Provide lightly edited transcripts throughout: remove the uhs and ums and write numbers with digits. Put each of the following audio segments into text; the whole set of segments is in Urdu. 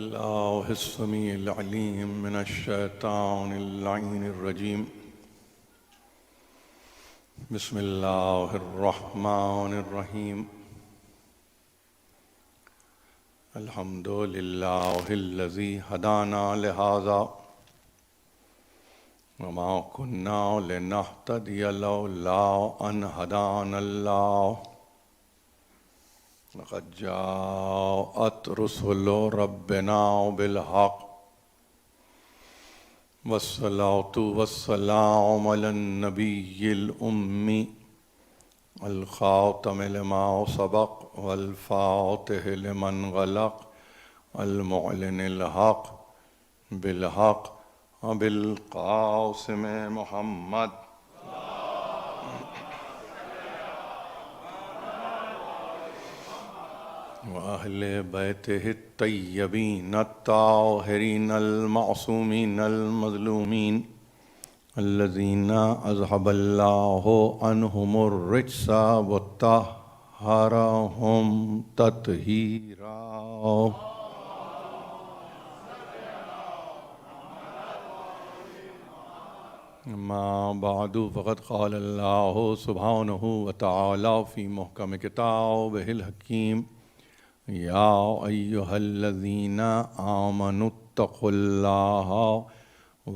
بالله السميع العليم من الشيطان اللعين الرجيم. بسم الله الرحمن الرحيم. الحمد لله الذي هدانا لهذا وما كنا لنهتدي لولا أن هدانا الله. لقد جاءت رسل ربنا بالحق والصلاة والسلام على النبي الأمي الخاتم لما سبق والفاتح لمن غلق المعلن الحق بالحق بالقاسم محمد وأهل بيته الطيبين الطاهرين المعصومين المظلومين الذين أذهب الله عنهم الرجس وطهرهم تطهيرا. أما بعد فقد قال الله سبحانه وتعالى في محكم كتابه الحكيم: يا أيها الذين آمنوا اتقوا الله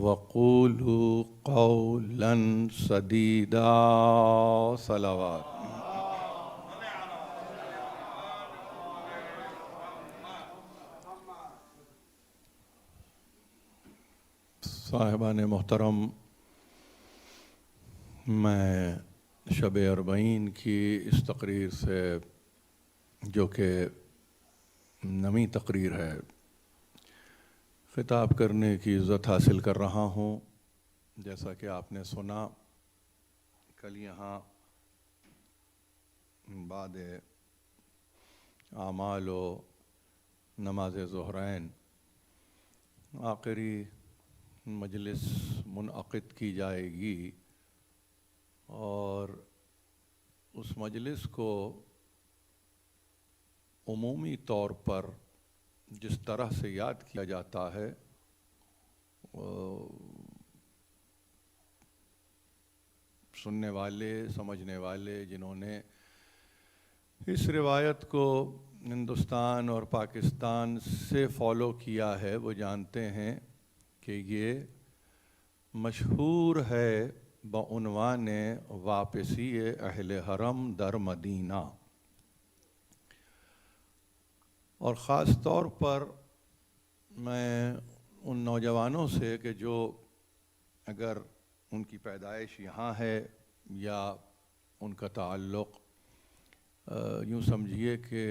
وقولوا قولا سديدا. صلوات. صاحبان محترم، میں شب اربعین کی اس تقریر سے، جو کہ نئی تقریر ہے، خطاب کرنے کی عزت حاصل کر رہا ہوں. جیسا کہ آپ نے سنا، کل یہاں بعد اعمال و نماز ظہرین آخری مجلس منعقد کی جائے گی، اور اس مجلس کو عمومی طور پر جس طرح سے یاد کیا جاتا ہے، سننے والے، سمجھنے والے، جنہوں نے اس روایت کو ہندوستان اور پاکستان سے فالو کیا ہے، وہ جانتے ہیں کہ یہ مشہور ہے بعنوان واپسی اہل حرم در مدینہ. اور خاص طور پر میں ان نوجوانوں سے کہ جو اگر ان کی پیدائش یہاں ہے یا ان کا تعلق یوں سمجھیے کہ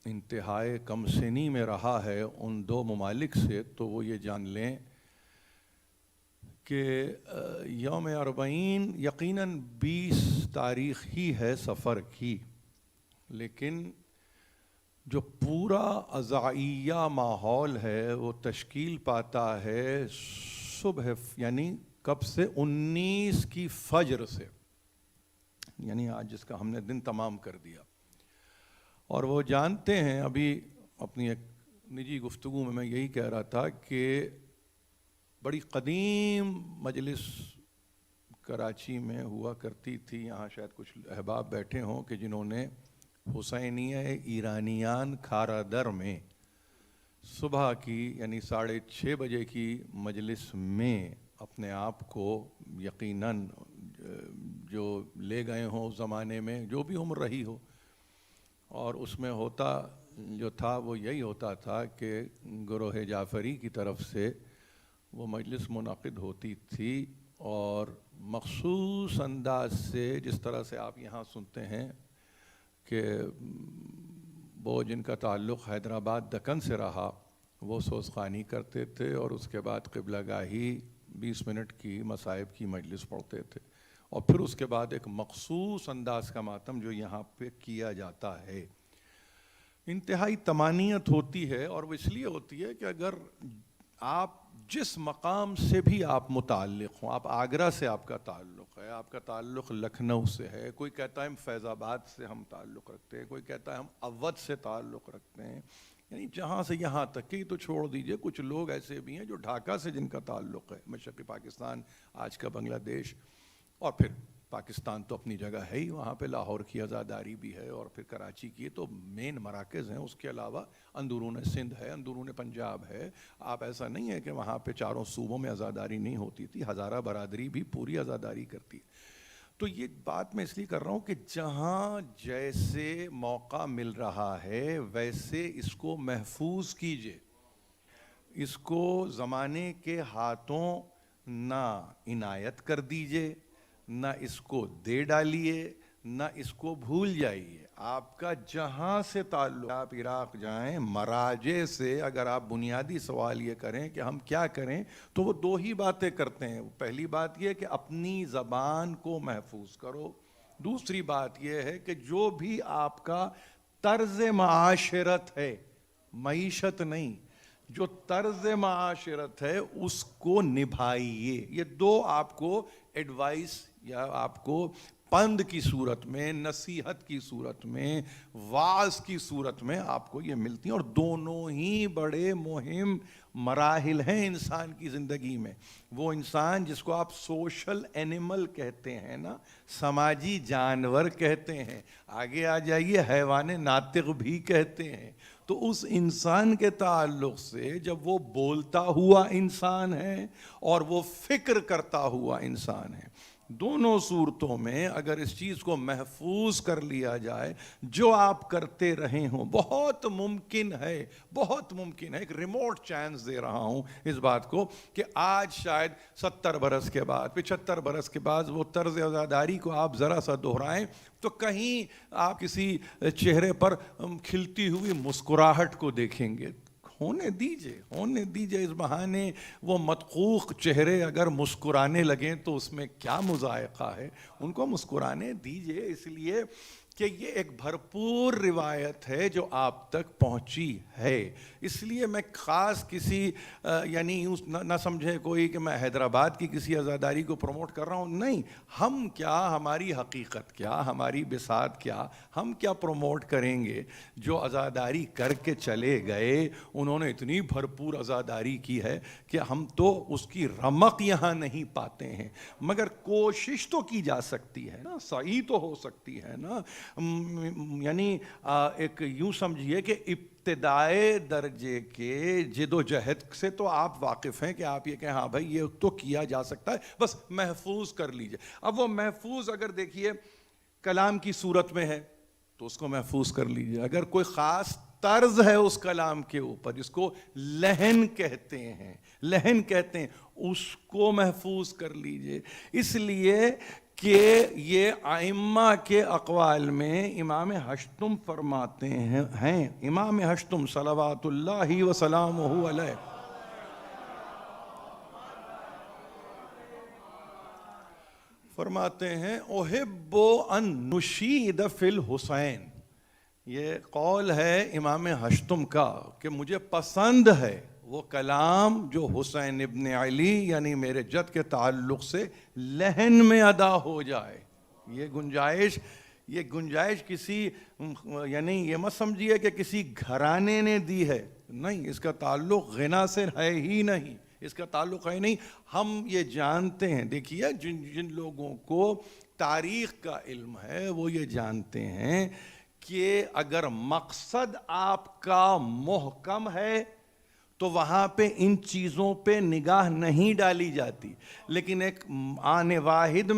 انتہائی کم سنی میں رہا ہے ان دو ممالک سے، تو وہ یہ جان لیں کہ یوم اربعین یقیناً 20 تاریخ ہی ہے سفر کی، لیکن جو پورا عزائیہ ماحول ہے وہ تشکیل پاتا ہے صبح، یعنی کب سے؟ 19 کی فجر سے، یعنی آج جس کا ہم نے دن تمام کر دیا. اور وہ جانتے ہیں، ابھی اپنی ایک نجی گفتگو میں یہی کہہ رہا تھا کہ بڑی قدیم مجلس کراچی میں ہوا کرتی تھی. یہاں شاید کچھ احباب بیٹھے ہوں کہ جنہوں نے حسینیہ ایرانیان کھارا در میں صبح کی، یعنی 6:30 بجے کی مجلس میں اپنے آپ کو یقیناً جو لے گئے ہوں اس زمانے میں، جو بھی عمر رہی ہو. اور اس میں ہوتا جو تھا وہ یہی ہوتا تھا کہ گروہ جعفری کی طرف سے وہ مجلس منعقد ہوتی تھی، اور مخصوص انداز سے، جس طرح سے آپ یہاں سنتے ہیں کہ وہ جن کا تعلق حیدرآباد دکن سے رہا، وہ سوزخوانی کرتے تھے اور اس کے بعد قبلہ گاہی 20 منٹ کی مصائب کی مجلس پڑھتے تھے، اور پھر اس کے بعد ایک مخصوص انداز کا ماتم جو یہاں پہ کیا جاتا ہے. انتہائی طمانینت ہوتی ہے، اور وہ اس لیے ہوتی ہے کہ اگر آپ جس مقام سے بھی آپ متعلق ہوں، آپ آگرہ سے آپ کا تعلق ہے، آپ کا تعلق لکھنؤ سے ہے، کوئی کہتا ہے ہم فیض آباد سے ہم تعلق رکھتے ہیں، کوئی کہتا ہے ہم اودھ سے تعلق رکھتے ہیں، یعنی جہاں سے یہاں تک کہ تو چھوڑ دیجئے، کچھ لوگ ایسے بھی ہیں جو ڈھاکہ سے جن کا تعلق ہے، مشرقی پاکستان، آج کا بنگلہ دیش، اور پھر پاکستان تو اپنی جگہ ہے ہی، وہاں پہ لاہور کی عزاداری بھی ہے اور پھر کراچی کی، تو مین مراکز ہیں. اس کے علاوہ اندرون سندھ ہے، اندرون پنجاب ہے. آپ ایسا نہیں ہے کہ وہاں پہ چاروں صوبوں میں عزاداری نہیں ہوتی تھی، ہزارہ برادری بھی پوری عزاداری کرتی. تو یہ بات میں اس لیے کر رہا ہوں کہ جہاں جیسے موقع مل رہا ہے ویسے اس کو محفوظ کیجئے، اس کو زمانے کے ہاتھوں نہ عنایت کر دیجئے، نہ اس کو دے ڈالیے، نہ اس کو بھول جائیے. آپ کا جہاں سے تعلق، آپ عراق جائیں، مراجع سے اگر آپ بنیادی سوال یہ کریں کہ ہم کیا کریں، تو وہ دو ہی باتیں کرتے ہیں. پہلی بات یہ کہ اپنی زبان کو محفوظ کرو، دوسری بات یہ ہے کہ جو بھی آپ کا طرز معاشرت ہے، معیشت نہیں، جو طرز معاشرت ہے اس کو نبھائیے. یہ دو آپ کو ایڈوائس یا آپ کو پند کی صورت میں، نصیحت کی صورت میں، وعظ کی صورت میں آپ کو یہ ملتی ہیں، اور دونوں ہی بڑے مہم مراحل ہیں انسان کی زندگی میں. وہ انسان جس کو آپ سوشل اینیمل کہتے ہیں نا، سماجی جانور کہتے ہیں، آگے آ جائیے حیوان ناطق بھی کہتے ہیں. تو اس انسان کے تعلق سے جب وہ بولتا ہوا انسان ہے اور وہ فکر کرتا ہوا انسان ہے، دونوں صورتوں میں اگر اس چیز کو محفوظ کر لیا جائے، جو آپ کرتے رہے ہوں، بہت ممکن ہے، بہت ممکن ہے، ایک ریموٹ چانس دے رہا ہوں اس بات کو، کہ آج شاید 70 برس کے بعد، 75 برس کے بعد وہ طرز عزاداری کو آپ ذرا سا دہرائیں تو کہیں آپ کسی چہرے پر کھلتی ہوئی مسکراہٹ کو دیکھیں گے. ہونے دیجئے اس بہانے وہ مدقوق چہرے اگر مسکرانے لگیں تو اس میں کیا مذائقہ ہے. ان کو مسکرانے دیجئے، اس لیے کہ یہ ایک بھرپور روایت ہے جو آپ تک پہنچی ہے. اس لیے میں خاص کسی یعنی نہ سمجھے کوئی کہ میں حیدرآباد کی کسی عزاداری کو پروموٹ کر رہا ہوں. نہیں، ہم کیا، ہماری حقیقت کیا، ہماری بساط کیا، ہم کیا پروموٹ کریں گے. جو عزاداری کر کے چلے گئے انہوں نے اتنی بھرپور عزاداری کی ہے کہ ہم تو اس کی رمق یہاں نہیں پاتے ہیں، مگر کوشش تو کی جا سکتی ہے نا، صحیح تو ہو سکتی ہے نا. یعنی ایک یوں سمجھیے کہ ابتدائے درجے کے جد و جہد سے تو آپ واقف ہیں کہ آپ یہ کہیں ہاں بھائی یہ تو کیا جا سکتا ہے، بس محفوظ کر لیجئے. اب وہ محفوظ اگر دیکھیے کلام کی صورت میں ہے تو اس کو محفوظ کر لیجئے. اگر کوئی خاص طرز ہے اس کلام کے اوپر جس کو لحن کہتے ہیں، اس کو محفوظ کر لیجئے. اس لیے کہ یہ ائمہ کے اقوال میں امام ہشتم فرماتے ہیں، امام ہشتم صلوات اللہ وسلامہ علیہ فرماتے ہیں احب ان نشید فی الحسین. یہ قول ہے امام ہشتم کا کہ مجھے پسند ہے وہ کلام جو حسین ابن علی یعنی میرے جد کے تعلق سے لحن میں ادا ہو جائے. یہ گنجائش کسی یعنی یہ مت سمجھیے کہ کسی گھرانے نے دی ہے، نہیں، اس کا تعلق غنا سے ہے ہی نہیں، اس کا تعلق ہے نہیں. ہم یہ جانتے ہیں، دیکھیے جن لوگوں کو تاریخ کا علم ہے وہ یہ جانتے ہیں کہ اگر مقصد آپ کا محکم ہے تو وہاں پہ ان چیزوں پہ نگاہ نہیں ڈالی جاتی. لیکن ایک آنے واحد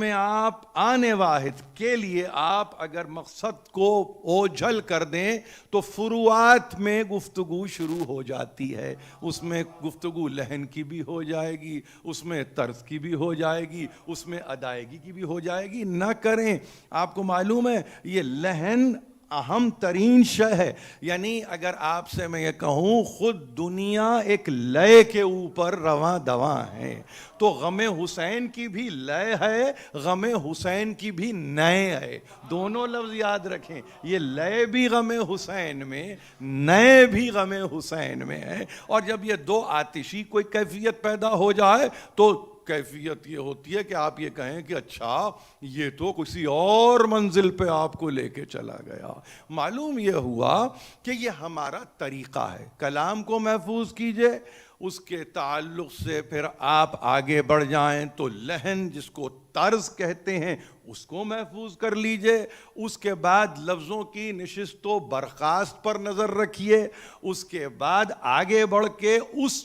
کے لیے آپ اگر مقصد کو اوجھل کر دیں تو فروعات میں گفتگو شروع ہو جاتی ہے. اس میں گفتگو لحن کی بھی ہو جائے گی، اس میں طرز کی بھی ہو جائے گی، اس میں ادائیگی کی بھی ہو جائے گی. نہ کریں. آپ کو معلوم ہے یہ لحن اہم ترین شے ہے. یعنی اگر آپ سے میں یہ کہوں خود دنیا ایک لے کے اوپر رواں دواں ہے تو غم حسین کی بھی لے ہے، غم حسین کی بھی نئے ہے. دونوں لفظ یاد رکھیں، یہ لے بھی غم حسین میں، نئے بھی غم حسین میں ہے. اور جب یہ دو آتشی کوئی کیفیت پیدا ہو جائے تو کیفیت یہ ہوتی ہے کہ آپ یہ کہیں کہ اچھا یہ تو کسی اور منزل پہ آپ کو لے کے چلا گیا. معلوم یہ ہوا کہ یہ ہمارا طریقہ ہے. کلام کو محفوظ کیجئے, اس کے تعلق سے پھر آپ آگے بڑھ جائیں تو لحن جس کو طرز کہتے ہیں اس کو محفوظ کر لیجئے. اس کے بعد لفظوں کی نشست و برخاست پر نظر رکھیے. اس کے بعد آگے بڑھ کے اس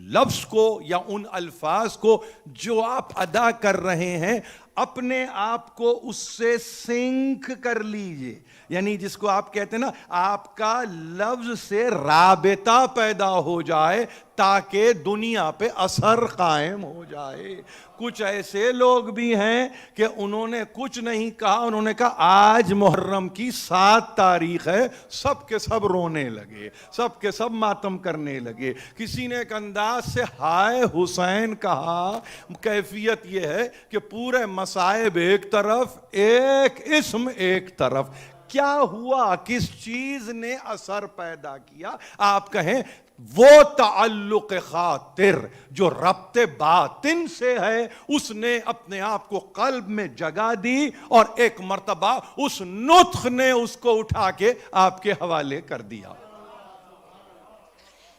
لفظ کو یا ان الفاظ کو جو آپ ادا کر رہے ہیں اپنے آپ کو اس سے سنک کر لیجئے. یعنی جس کو آپ کہتے ہیں نا, آپ کا لفظ سے رابطہ پیدا ہو جائے تاکہ دنیا پہ اثر قائم ہو جائے. کچھ ایسے لوگ بھی ہیں کہ انہوں نے کچھ نہیں کہا, انہوں نے کہا آج محرم کی 7 تاریخ ہے, سب کے سب رونے لگے, سب کے سب ماتم کرنے لگے. کسی نے ایک انداز سے ہائے حسین کہا. کیفیت یہ ہے کہ پورے مصائب ایک طرف, ایک اسم ایک طرف. کیا ہوا, کس چیز نے اثر پیدا کیا؟ آپ کہیں وہ تعلق خاطر جو ربط باطن سے ہے اس نے اپنے آپ کو قلب میں جگہ دی, اور ایک مرتبہ اس نطق نے اس کو اٹھا کے آپ کے حوالے کر دیا.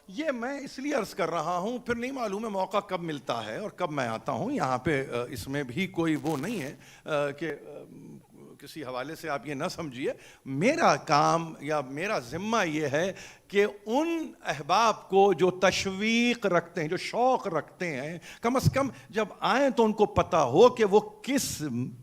یہ میں اس لیے عرض کر رہا ہوں, پھر نہیں معلوم ہے موقع کب ملتا ہے اور کب میں آتا ہوں یہاں پہ. اس میں بھی کوئی وہ نہیں ہے کہ کسی حوالے سے آپ یہ نہ سمجھیے. میرا کام یا میرا ذمہ یہ ہے کہ ان احباب کو جو تشویق رکھتے ہیں, جو شوق رکھتے ہیں, کم از کم جب آئیں تو ان کو پتہ ہو کہ وہ کس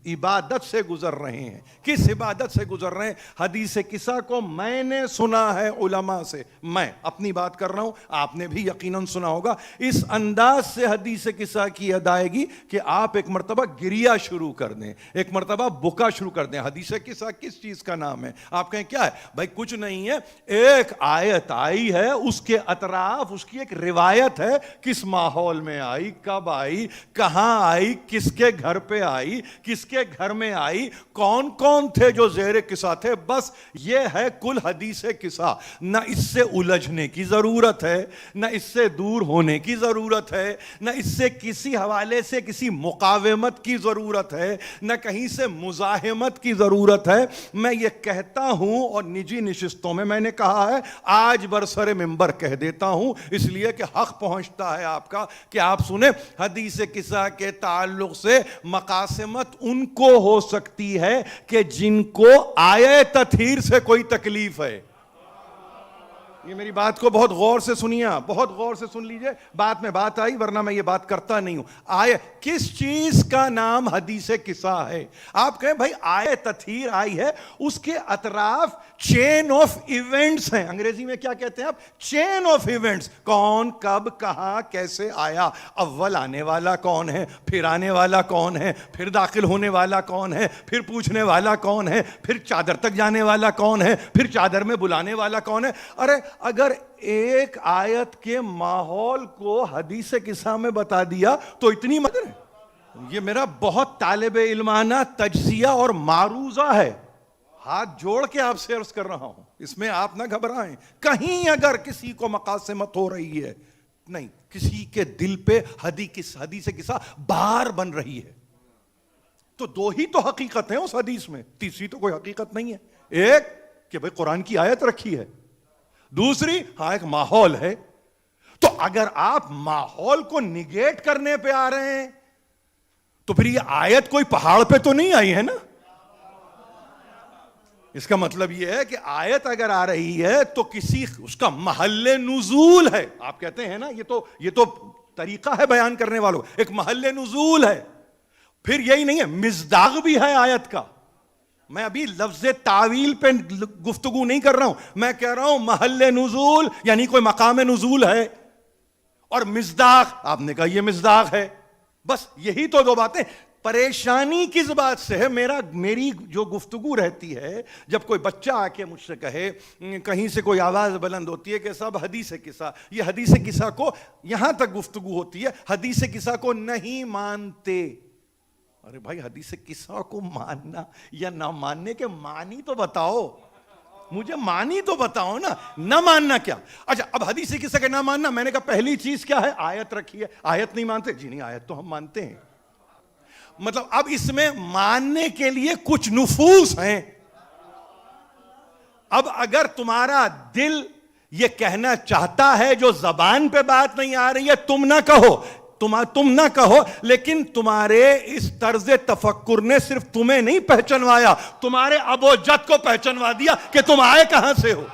عبادت سے گزر رہے ہیں, کس عبادت سے گزر رہے ہیں. حدیث قصہ کو میں نے سنا ہے علماء سے, میں اپنی بات کر رہا ہوں, آپ نے بھی یقیناً سنا ہوگا. اس انداز سے حدیث قصہ کی ادائیگی کہ آپ ایک مرتبہ گریا شروع کر دیں, ایک مرتبہ بکا شروع کر دیں. حدیث قصہ کس چیز کا نام ہے؟ آپ کہیں کیا ہے بھائی؟ کچھ نہیں ہے, ایک آیت آئی ہے, اس کے اطراف اس کی ایک روایت ہے, کس ماحول میں آئی, کب آئی, کہاں آئی, کس کے گھر پہ آئی, کس کے گھر میں آئی, کون کون تھے جو زیر قصہ تھے. بس یہ ہے کل حدیث قصہ. نہ اس سے الجھنے کی ضرورت ہے, نہ اس سے دور ہونے کی ضرورت ہے, نہ اس سے کسی حوالے سے کسی مقاومت کی ضرورت ہے, نہ کہیں سے مزاحمت کی ضرورت ہے. میں یہ کہتا ہوں اور نجی نشستوں میں میں نے کہا ہے, آج برسر منبر کہہ دیتا ہوں, اس لیے کہ حق پہنچتا ہے آپ کا کہ آپ سنیں. حدیث قصہ کے تعلق سے مقاسمت ان کو ہو سکتی ہے کہ جن کو آیے تطہیر سے کوئی تکلیف ہے. یہ میری بات کو بہت غور سے سنیے, بہت غور سے سن لیجئے. بات میں بات آئی, ورنہ میں یہ بات کرتا نہیں ہوں. آئے کس چیز کا نام حدیث قصہ ہے؟ آپ کہیں بھائی آئے تطہیر آئی ہے, اس کے اطراف چین آف ایونٹس ہیں. انگریزی میں کیا کہتے ہیں آپ؟ Chain of events. کون, کب, کہاں, کیسے آیا, اول آنے والا کون ہے, پھر آنے والا کون ہے, پھر داخل ہونے والا کون ہے, پھر پوچھنے والا کون ہے, پھر چادر تک جانے والا کون ہے, پھر چادر میں بلانے والا کون ہے. ارے اگر ایک آیت کے ماحول کو حدیث قصہ میں بتا دیا تو اتنی مدد ہے. یہ میرا بہت طالب علمانہ تجزیہ اور معروضہ ہے, ہاتھ جوڑ کے آپ سے عرض کر رہا ہوں. اس میں آپ نہ گھبرائیں. کہیں اگر کسی کو مقاسمت ہو رہی ہے, نہیں, کسی کے دل پہ حدیث قصہ بار بن رہی ہے, تو 2 ہی تو حقیقت ہیں اس حدیث میں, تیسری تو کوئی حقیقت نہیں ہے. ایک کہ بھئی قرآن کی آیت رکھی ہے, دوسری ہاں ایک ماحول ہے. تو اگر آپ ماحول کو نگیٹ کرنے پہ آ رہے ہیں تو پھر یہ آیت کوئی پہاڑ پہ تو نہیں آئی ہے نا. اس کا مطلب یہ ہے کہ آیت اگر آ رہی ہے تو کسی اس کا محل نزول ہے. آپ کہتے ہیں نا یہ تو طریقہ ہے بیان کرنے والوں, ایک محل نزول ہے. پھر یہی نہیں ہے, مصداق بھی ہے آیت کا. میں ابھی لفظ تعویل پہ گفتگو نہیں کر رہا ہوں, میں کہہ رہا ہوں محل نزول یعنی کوئی مقام نزول ہے, اور مصداق آپ نے کہا یہ مصداق ہے. بس یہی تو 2 باتیں. پریشانی کس بات سے ہے؟ میری جو گفتگو رہتی ہے, جب کوئی بچہ آ کے مجھ سے کہے, کہیں سے کوئی آواز بلند ہوتی ہے کہ صاحب حدیث قصہ, یہ حدیث قصہ کو, یہاں تک گفتگو ہوتی ہے, حدیث قصہ کو نہیں مانتے. ارے بھائی حدیث قصہ کو ماننا یا نہ ماننے کے معنی تو بتاؤ. مجھے مانی تو بتاؤ نا, نہ ماننا کیا؟ اچھا اب حدیث قصہ کا نہ ماننا, میں نے کہا پہلی چیز کیا ہے؟ آیت رکھی ہے. آیت نہیں مانتے؟ جی نہیں, آیت تو ہم مانتے ہیں. مطلب اب اس میں ماننے کے لیے کچھ نفوس ہیں. اب اگر تمہارا دل یہ کہنا چاہتا ہے جو زبان پہ بات نہیں آ رہی ہے, تم نہ کہو, تم نہ کہو, لیکن تمہارے اس طرز تفکر نے صرف تمہیں نہیں پہچنوایا, تمہارے ابو جد کو پہچنوا دیا کہ تم آئے کہاں سے ہو.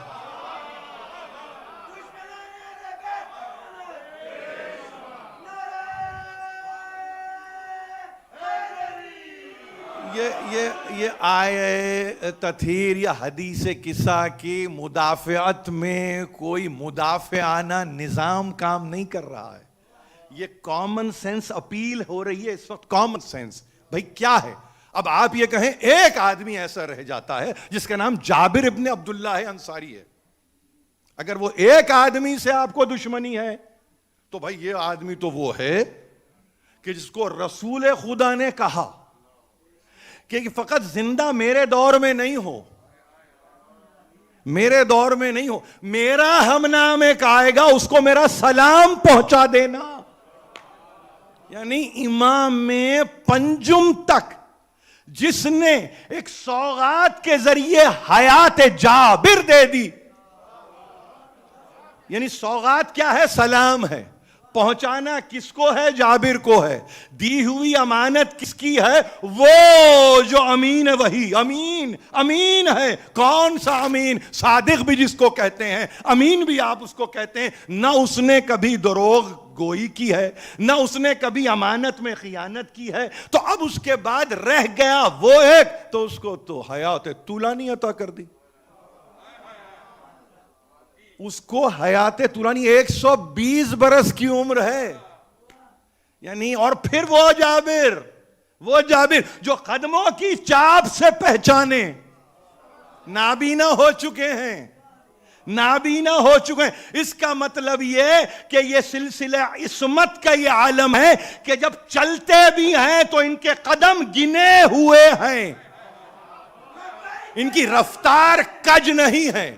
یہ آئے تطہیر یا حدیث قصہ کی مدافعت میں کوئی مدافعانہ نظام کام نہیں کر رہا ہے. یہ کامن سینس اپیل ہو رہی ہے اس وقت. کامن سینس بھائی کیا ہے؟ اب آپ یہ کہیں ایک آدمی ایسا رہ جاتا ہے جس کا نام جابر ابن عبداللہ انصاری ہے. اگر وہ ایک آدمی سے آپ کو دشمنی ہے تو بھائی یہ آدمی تو وہ ہے کہ جس کو رسول خدا نے کہا کہ فقط زندہ میرے دور میں نہیں ہو, میرے دور میں نہیں ہو, میرا ہم نام ایک آئے گا, اس کو میرا سلام پہنچا دینا. یعنی امام میں پنجم تک جس نے ایک سوغات کے ذریعے حیات جابر دے دی. یعنی سوغات کیا ہے؟ سلام ہے. پہنچانا کس کو ہے؟ جابر کو ہے. دی ہوئی امانت کس کی ہے؟ وہ جو امین ہے, وہی امین ہے. کون سا امین؟ صادق بھی جس کو کہتے ہیں, امین بھی آپ اس کو کہتے ہیں. نہ اس نے کبھی دروغ گوئی کی ہے, نہ اس نے کبھی امانت میں خیانت کی ہے. تو اب اس کے بعد رہ گیا وہ ایک, تو اس کو تو حیات طولانی عطا کر دی. اس کو حیات طولانی 120 برس کی عمر ہے. یعنی اور پھر وہ جابر جو قدموں کی چاپ سے پہچانے, نابینا ہو چکے ہیں. اس کا مطلب یہ کہ یہ سلسلہ عصمت کا یہ عالم ہے کہ جب چلتے بھی ہیں تو ان کے قدم گنے ہوئے ہیں, ان کی رفتار کج نہیں ہے.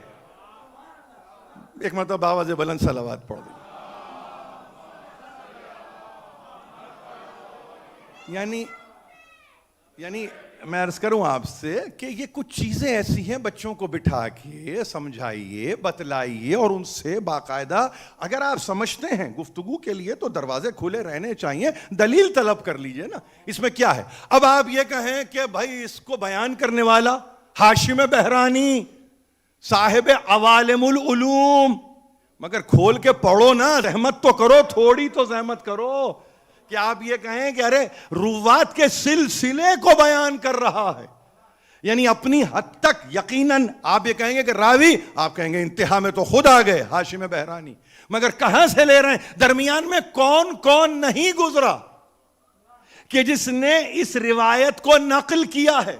ایک مرتبہ آواز بلند صلوات پڑھ دیں. یعنی میں عرض کروں آپ سے کہ یہ کچھ چیزیں ایسی ہیں, بچوں کو بٹھا کے سمجھائیے, بتلائیے, اور ان سے باقاعدہ اگر آپ سمجھتے ہیں گفتگو کے لیے تو دروازے کھلے رہنے چاہیے, دلیل طلب کر لیجئے نا. اس میں کیا ہے؟ اب آپ یہ کہیں کہ بھائی اس کو بیان کرنے والا ہاشم بہرانی صاحب عوالم العلوم, مگر کھول کے پڑھو نا, زحمت تو کرو, تھوڑی تو زحمت کرو. کہ آپ یہ کہیں کہ ارے روات کے سلسلے کو بیان کر رہا ہے, یعنی اپنی حد تک یقیناً آپ یہ کہیں گے کہ راوی, آپ کہیں گے انتہا میں تو خود آ گئے ہاشم بہرانی, مگر کہاں سے لے رہے ہیں؟ درمیان میں کون کون نہیں گزرا کہ جس نے اس روایت کو نقل کیا ہے.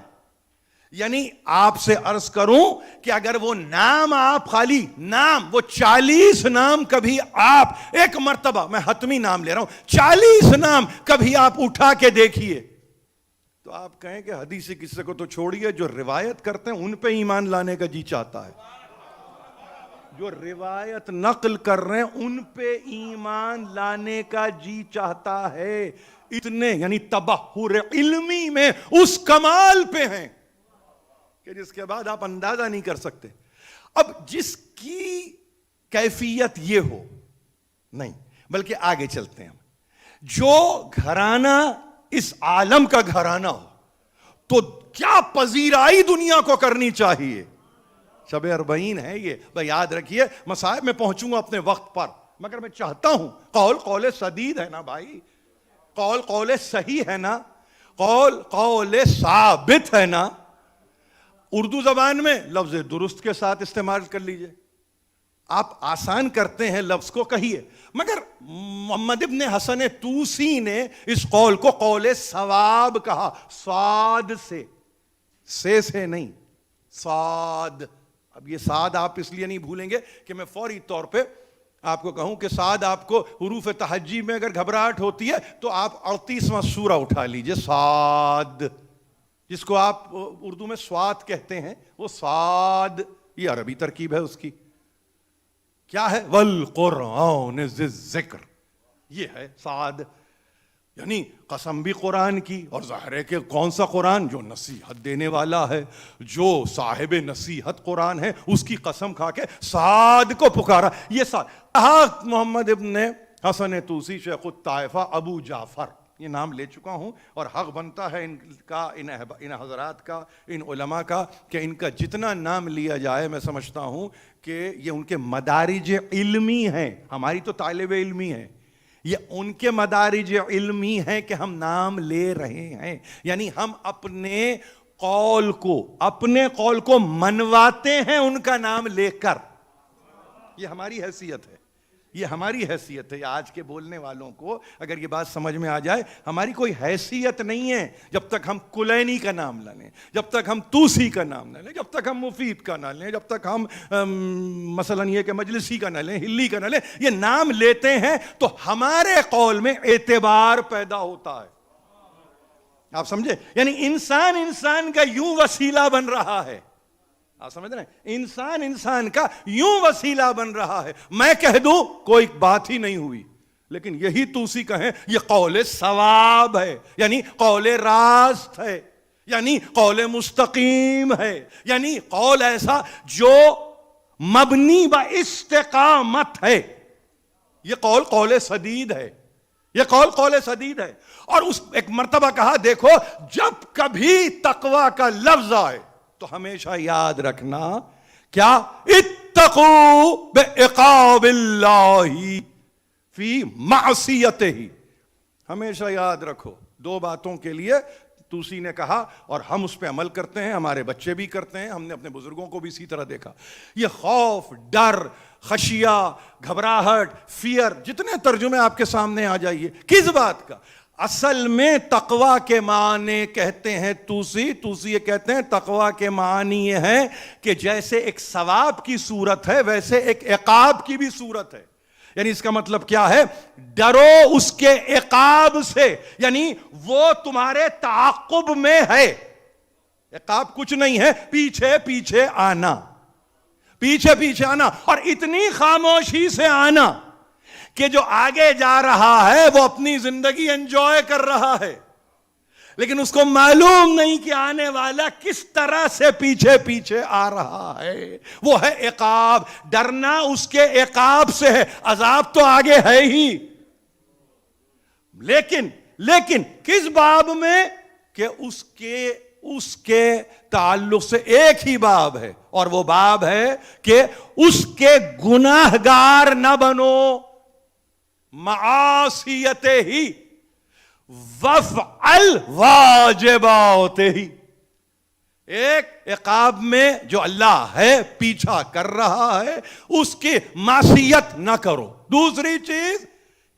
یعنی آپ سے عرض کروں کہ اگر وہ نام آپ خالی نام, وہ 40 نام کبھی آپ ایک مرتبہ, میں حتمی نام لے رہا ہوں, 40 نام کبھی آپ اٹھا کے دیکھیے تو آپ کہیں کہ حدیث قصے کو تو چھوڑیے, جو روایت کرتے ہیں ان پہ ایمان لانے کا جی چاہتا ہے. جو روایت نقل کر رہے ہیں ان پہ ایمان لانے کا جی چاہتا ہے. اتنے یعنی تبحر علمی میں اس کمال پہ ہیں کہ جس کے بعد آپ اندازہ نہیں کر سکتے. اب جس کی کیفیت یہ ہو نہیں, بلکہ آگے چلتے ہیں, جو گھرانہ اس عالم کا گھرانہ ہو تو کیا پذیرائی دنیا کو کرنی چاہیے. شب اربعین ہے یہ, بھائی یاد رکھیے, مصائب میں پہنچوں گا اپنے وقت پر, مگر میں چاہتا ہوں قول سدید ہے نا بھائی, قول صحیح ہے نا, قول ثابت ہے نا. اردو زبان میں لفظ درست کے ساتھ استعمال کر لیجئے. آپ آسان کرتے ہیں لفظ کو, کہیے, مگر محمد ابن حسن توسی نے اس قول کو قول ثواب کہا, صاد سے نہیں, صاد. اب یہ صاد آپ اس لیے نہیں بھولیں گے کہ میں فوری طور پہ آپ کو کہوں کہ صاد آپ کو حروف تہجی میں اگر گھبراہٹ ہوتی ہے تو آپ 38واں سورہ اٹھا لیجئے, صاد, جس کو آپ اردو میں سوات کہتے ہیں, وہ صاد یہ عربی ترکیب ہے اس کی. کیا ہے؟ والقرآن ذی الذکر، یہ ہے سعد. یعنی قسم بھی قرآن کی، اور ظاہر ہے کہ کون سا قرآن؟ جو نصیحت دینے والا ہے، جو صاحب نصیحت قرآن ہے، اس کی قسم کھا کے سعد کو پکارا. یہ سعد محمد ابن حسن طوسی شیخ الطائفہ ابو جعفر، یہ نام لے چکا ہوں، اور حق بنتا ہے ان کا، ان حضرات کا، ان علماء کا، کہ ان کا جتنا نام لیا جائے. میں سمجھتا ہوں کہ یہ ان کے مدارج علمی ہیں، ہماری تو طالب علمی ہیں، یہ ان کے مدارج علمی ہیں کہ ہم نام لے رہے ہیں. یعنی ہم اپنے قول کو منواتے ہیں ان کا نام لے کر. یہ ہماری حیثیت ہے، یہ ہماری حیثیت ہے. آج کے بولنے والوں کو اگر یہ بات سمجھ میں آ جائے، ہماری کوئی حیثیت نہیں ہے جب تک ہم کلینی کا نام نہ لیں، جب تک ہم توسی کا نام نہ لیں، جب تک ہم مفید کا نہ لیں، جب تک ہم مثلا یہ کہ مجلسی کا نہ لیں، ہلی کا نہ لیں. یہ نام لیتے ہیں تو ہمارے قول میں اعتبار پیدا ہوتا ہے. آپ سمجھے؟ یعنی انسان کا یوں وسیلہ بن رہا ہے. آپ سمجھ رہے ہیں؟ انسان کا یوں وسیلہ بن رہا ہے. میں کہہ دوں کوئی بات ہی نہیں ہوئی، لیکن یہی توسی کہیں یہ قول صواب ہے، یعنی قول راست ہے، یعنی قول مستقیم ہے، یعنی قول ایسا جو مبنی با استقامت ہے. یہ قول سدید ہے، یہ قول سدید ہے. اور اس ایک مرتبہ کہا، دیکھو جب کبھی تقوی کا لفظ آئے تو ہمیشہ یاد رکھنا، کیا؟ اتقوا بعقاب اللہ فی معصیتہ. ہمیشہ یاد رکھو. دو باتوں کے لیے توسی نے کہا، اور ہم اس پہ عمل کرتے ہیں، ہمارے بچے بھی کرتے ہیں، ہم نے اپنے بزرگوں کو بھی اسی طرح دیکھا. یہ خوف، ڈر، خشیہ، گھبراہٹ، فیئر، جتنے ترجمے آپ کے سامنے آ جائیے، کس بات کا؟ اصل میں تقوی کے معنی کہتے ہیں توسی یہ کہتے ہیں تقوی کے معنی یہ ہے کہ جیسے ایک ثواب کی صورت ہے ویسے ایک عقاب کی بھی صورت ہے. یعنی اس کا مطلب کیا ہے؟ ڈرو اس کے عقاب سے، یعنی وہ تمہارے تعاقب میں ہے. عقاب کچھ نہیں ہے، پیچھے پیچھے آنا، پیچھے پیچھے آنا، اور اتنی خاموشی سے آنا کہ جو آگے جا رہا ہے وہ اپنی زندگی انجوائے کر رہا ہے، لیکن اس کو معلوم نہیں کہ آنے والا کس طرح سے پیچھے پیچھے آ رہا ہے. وہ ہے عقاب. ڈرنا اس کے عقاب سے ہے. عذاب تو آگے ہے ہی، لیکن کس باب میں؟ کہ اس کے تعلق سے ایک ہی باب ہے، اور وہ باب ہے کہ اس کے گناہگار نہ بنو، معاصیت ہی وفعل واجبات ہی. ایک عقاب میں جو اللہ ہے پیچھا کر رہا ہے اس کی معصیت نہ کرو. دوسری چیز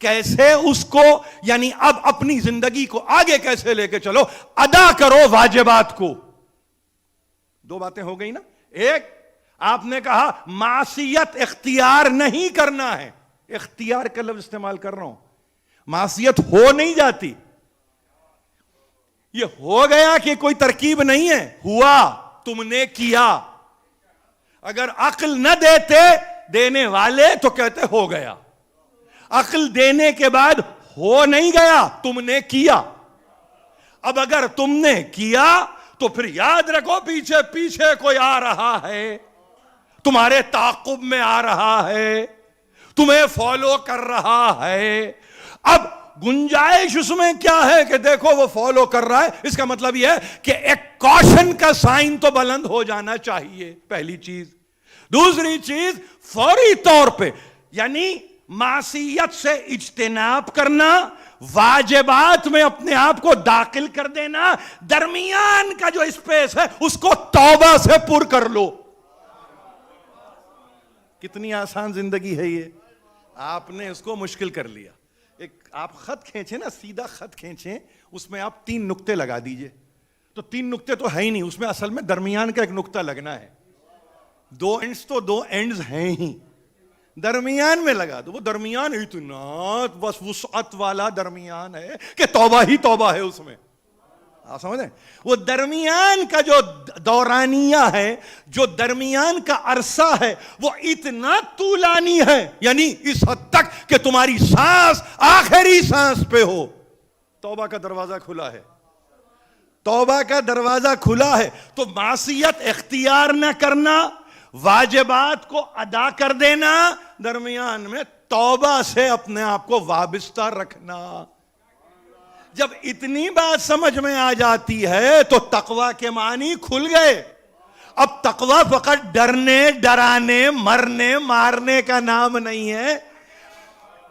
کیسے اس کو، یعنی اب اپنی زندگی کو آگے کیسے لے کے چلو، ادا کرو واجبات کو. دو باتیں ہو گئی نا. ایک آپ نے کہا معصیت اختیار نہیں کرنا ہے، اختیار کا لفظ استعمال کر رہا ہوں. معصیت ہو نہیں جاتی، یہ ہو گیا کہ کوئی ترکیب نہیں ہے، ہوا، تم نے کیا. اگر عقل نہ دینے والے تو کہتے ہو گیا. عقل دینے کے بعد ہو نہیں گیا، تم نے کیا. اب اگر تم نے کیا تو پھر یاد رکھو پیچھے پیچھے کوئی آ رہا ہے، تمہارے تعاقب میں آ رہا ہے، تمہیں فالو کر رہا ہے. اب گنجائش اس میں کیا ہے کہ دیکھو وہ فالو کر رہا ہے، اس کا مطلب یہ ہے کہ ایک کوشن کا سائن تو بلند ہو جانا چاہیے، پہلی چیز. دوسری چیز فوری طور پہ، یعنی معصیت سے اجتناب کرنا، واجبات میں اپنے آپ کو داخل کر دینا، درمیان کا جو اسپیس ہے اس کو توبہ سے پر کر لو. کتنی آسان زندگی ہے یہ، آپ نے اس کو مشکل کر لیا. ایک آپ خط کھینچیں نا، سیدھا خط کھینچیں، اس میں آپ 3 نقطے لگا دیجئے. تو 3 نقطے تو ہے ہی نہیں، اس میں اصل میں درمیان کا ایک نقطہ لگنا ہے. 2 اینڈز تو 2 اینڈز ہیں ہی، درمیان میں لگا دو. وہ درمیان اتنا بس وسعت والا درمیان ہے کہ توبہ ہی توبہ ہے اس میں. آپ سمجھ رہے ہیں؟ وہ درمیان کا جو دورانیہ ہے، جو درمیان کا عرصہ ہے، وہ اتنا طولانی ہے، یعنی اس حد تک کہ تمہاری سانس آخری سانس پہ ہو، توبہ کا دروازہ کھلا ہے، توبہ کا دروازہ کھلا ہے۔ تو معصیت اختیار نہ کرنا، واجبات کو ادا کر دینا، درمیان میں توبہ سے اپنے آپ کو وابستہ رکھنا۔ جب اتنی بات سمجھ میں آ جاتی ہے تو تقوی کے معنی کھل گئے۔ اب تقوی فقط ڈرنے، ڈرانے، مرنے، مارنے کا نام نہیں ہے،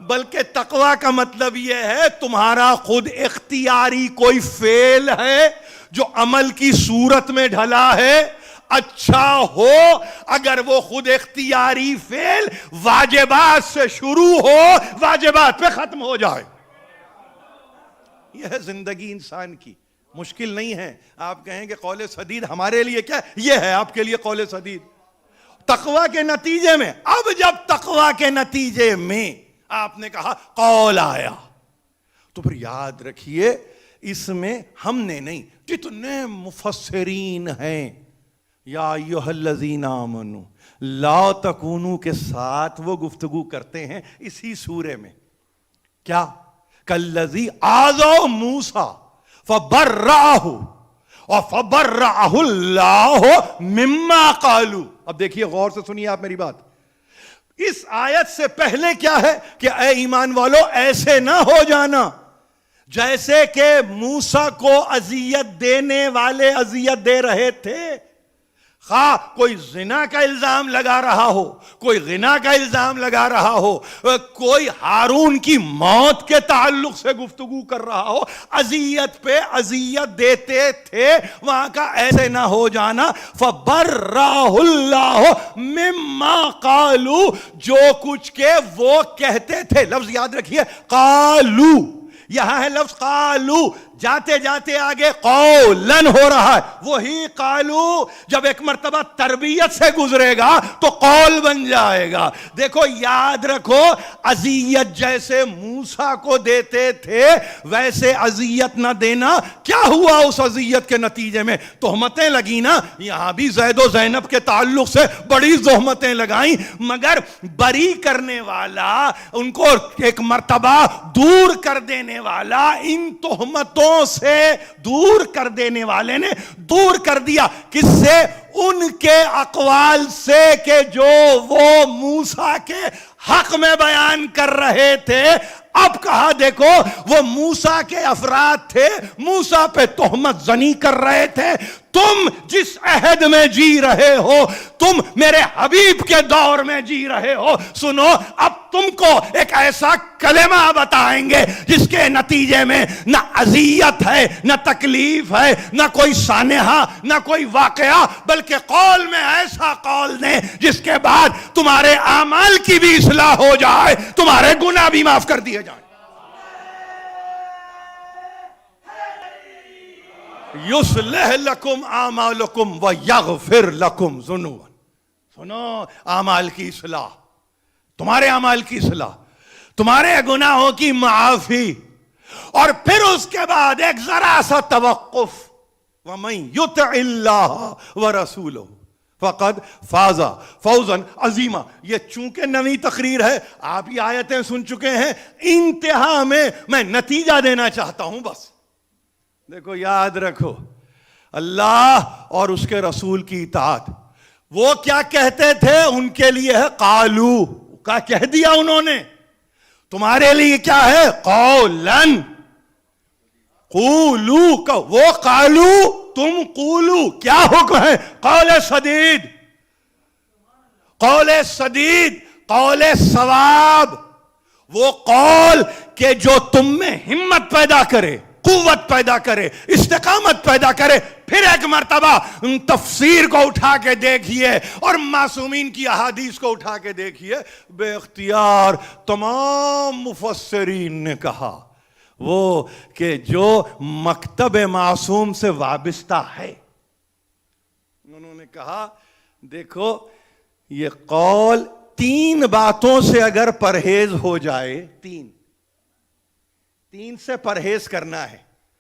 بلکہ تقوی کا مطلب یہ ہے تمہارا خود اختیاری کوئی فعل ہے جو عمل کی صورت میں ڈھلا ہے، اچھا ہو اگر وہ خود اختیاری فعل واجبات سے شروع ہو، واجبات پہ ختم ہو جائے۔ یہ ہے زندگی انسان کی، مشکل نہیں ہے۔ آپ کہیں کہ قول سدید ہمارے لیے کیا ہے؟ یہ ہے آپ کے لیے قول سدید۔ تقوی کے نتیجے میں، اب جب تقوی کے نتیجے میں آپ نے کہا قول آیا، تو پھر یاد رکھیے اس میں ہم نے نہیں، جتنے مفسرین ہیں یا ایھا الذین آمنوا لا تکونوا کے ساتھ وہ گفتگو کرتے ہیں اسی سورے میں۔ کیا؟ کالذی آذوا موسیٰ فبرأہ اور فبرأہ اللہ مما قالوا۔ اب دیکھیے غور سے سنیے آپ میری بات، اس آیت سے پہلے کیا ہے کہ اے ایمان والو ایسے نہ ہو جانا جیسے کہ موسیٰ کو اذیت دینے والے اذیت دے رہے تھے، خواہ کوئی زنا کا الزام لگا رہا ہو، کوئی غنا کا الزام لگا رہا ہو، کوئی ہارون کی موت کے تعلق سے گفتگو کر رہا ہو، اذیت پہ اذیت دیتے تھے، وہاں کا ایسے نہ ہو جانا۔ فَبَرَّأَهُ اللَّهُ مِمَّا قَالُوا، جو کچھ کہ وہ کہتے تھے، لفظ یاد رکھیے قالو، یہاں ہے لفظ قالو، جاتے جاتے آگے قولن ہو رہا ہے، وہی قالو جب ایک مرتبہ تربیت سے گزرے گا تو قول بن جائے گا۔ دیکھو یاد رکھو، اذیت جیسے موسیٰ کو دیتے تھے ویسے اذیت نہ دینا۔ کیا ہوا اس اذیت کے نتیجے میں؟ تہمتیں لگی نا، یہاں بھی زید و زینب کے تعلق سے بڑی تہمتیں لگائیں، مگر بری کرنے والا، ان کو ایک مرتبہ دور کر دینے والا، ان تہمتوں سے دور کر دینے والے نے دور کر دیا۔ کس سے؟ ان کے اقوال سے کہ جو وہ موسیٰ کے حق میں بیان کر رہے تھے۔ اب کہا دیکھو وہ موسیٰ کے افراد تھے، موسیٰ پہ تہمت زنی کر رہے تھے، تم جس عہد میں جی رہے ہو، تم میرے حبیب کے دور میں جی رہے ہو، سنو اب تم کو ایک ایسا کلمہ بتائیں گے جس کے نتیجے میں نہ اذیت ہے، نہ تکلیف ہے، نہ کوئی سانحہ، نہ کوئی واقعہ، بلکہ قول میں ایسا قول دیں جس کے بعد تمہارے اعمال کی بھی اصلاح ہو جائے، تمہارے گناہ بھی معاف کر دیے جائیں۔ یصلح لکم اعمالکم ویغفر لکم ذنوبکم۔ سنو، اعمال کی اصلاح، تمہارے اعمال کی اصلاح، تمہارے گناہوں کی معافی، اور پھر اس کے بعد ایک ذرا سا توقف۔ وَمَن يُطِعِ اللَّهَ وَرَسُولَهُ فقد فاز فوزا عظیما۔ یہ چونکہ نویں تقریر ہے، آپ یہ آیتیں سن چکے ہیں، انتہا میں نتیجہ دینا چاہتا ہوں بس۔ دیکھو یاد رکھو، اللہ اور اس کے رسول کی اطاعت، وہ کیا کہتے تھے ان کے لیے ہے قالو، کا کہہ دیا انہوں نے، تمہارے لیے کیا ہے قولن، قولو کا، وہ قالو تم قولو، کیا حکم ہے؟ قول سدید، قول سدید، قول ثواب، وہ قول کہ جو تم میں ہمت پیدا کرے، قوت پیدا کرے، استقامت پیدا کرے۔ پھر ایک مرتبہ تفسیر کو اٹھا کے دیکھیے اور معصومین کی احادیث کو اٹھا کے دیکھیے، بے اختیار تمام مفسرین نے کہا وہ کہ جو مکتب معصوم سے وابستہ ہے، انہوں نے کہا دیکھو یہ قول تین باتوں سے اگر پرہیز ہو جائے، تین سے پرہیز کرنا ہے،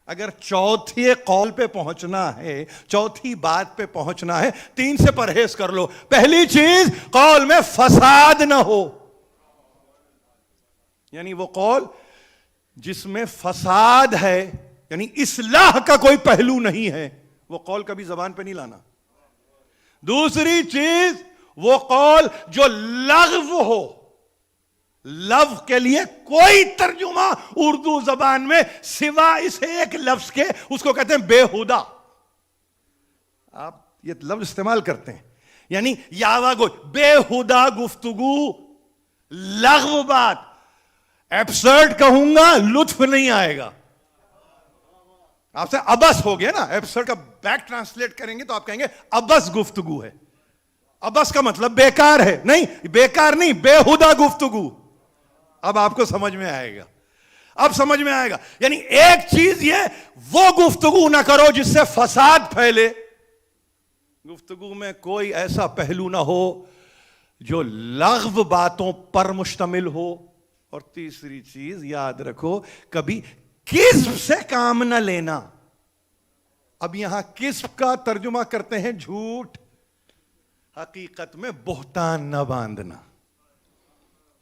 اگر چوتھے قول پہ پہنچنا ہے، چوتھی بات پہ پہنچنا ہے، 3 سے پرہیز کر لو. پہلی چیز، قول میں فساد نہ ہو. یعنی وہ قول جس میں فساد ہے، یعنی اصلاح کا کوئی پہلو نہیں ہے، وہ قول کبھی زبان پہ نہیں لانا. دوسری چیز، وہ قول جو لغو ہو. لفظ کے لیے کوئی ترجمہ اردو زبان میں سوا اس ایک لفظ کے، اس کو کہتے ہیں بےہودہ. آپ یہ لفظ استعمال کرتے ہیں، یعنی یاوا گو، بےہودہ گفتگو، لغو بات. ایبسرڈ کہوں گا لطف نہیں آئے گا. آپ سے ابس ہو گیا نا، ایبسرڈ کا بیک ٹرانسلیٹ کریں گے تو آپ کہیں گے ابس گفتگو ہے. ابس کا مطلب بیکار ہے. نہیں، بیکار نہیں، بےہودہ گفتگو. اب آپ کو سمجھ میں آئے گا، اب سمجھ میں آئے گا. یعنی ایک چیز یہ، وہ گفتگو نہ کرو جس سے فساد پھیلے. گفتگو میں کوئی ایسا پہلو نہ ہو جو لغو باتوں پر مشتمل ہو. اور تیسری چیز یاد رکھو، کبھی کذب سے کام نہ لینا. اب یہاں کذب کا ترجمہ کرتے ہیں جھوٹ، حقیقت میں بہتان نہ باندھنا.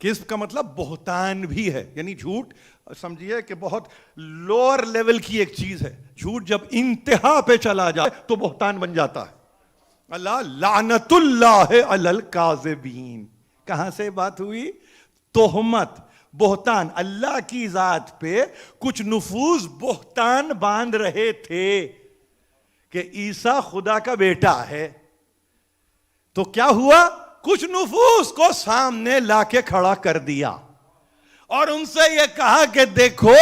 کذب کا مطلب بہتان بھی ہے، یعنی جھوٹ سمجھیے کہ بہت لوور لیول کی ایک چیز ہے. جھوٹ جب انتہا پہ چلا جائے تو بہتان بن جاتا ہے. اللہ لعنت اللہ علی الکاذبین. کہاں سے بات ہوئی؟ تہمت، بہتان. اللہ کی ذات پہ کچھ نفوذ بہتان باندھ رہے تھے کہ عیسیٰ خدا کا بیٹا ہے. تو کیا ہوا؟ کچھ نفوس کو سامنے لا کے کھڑا کر دیا اور ان سے یہ کہا کہ دیکھو،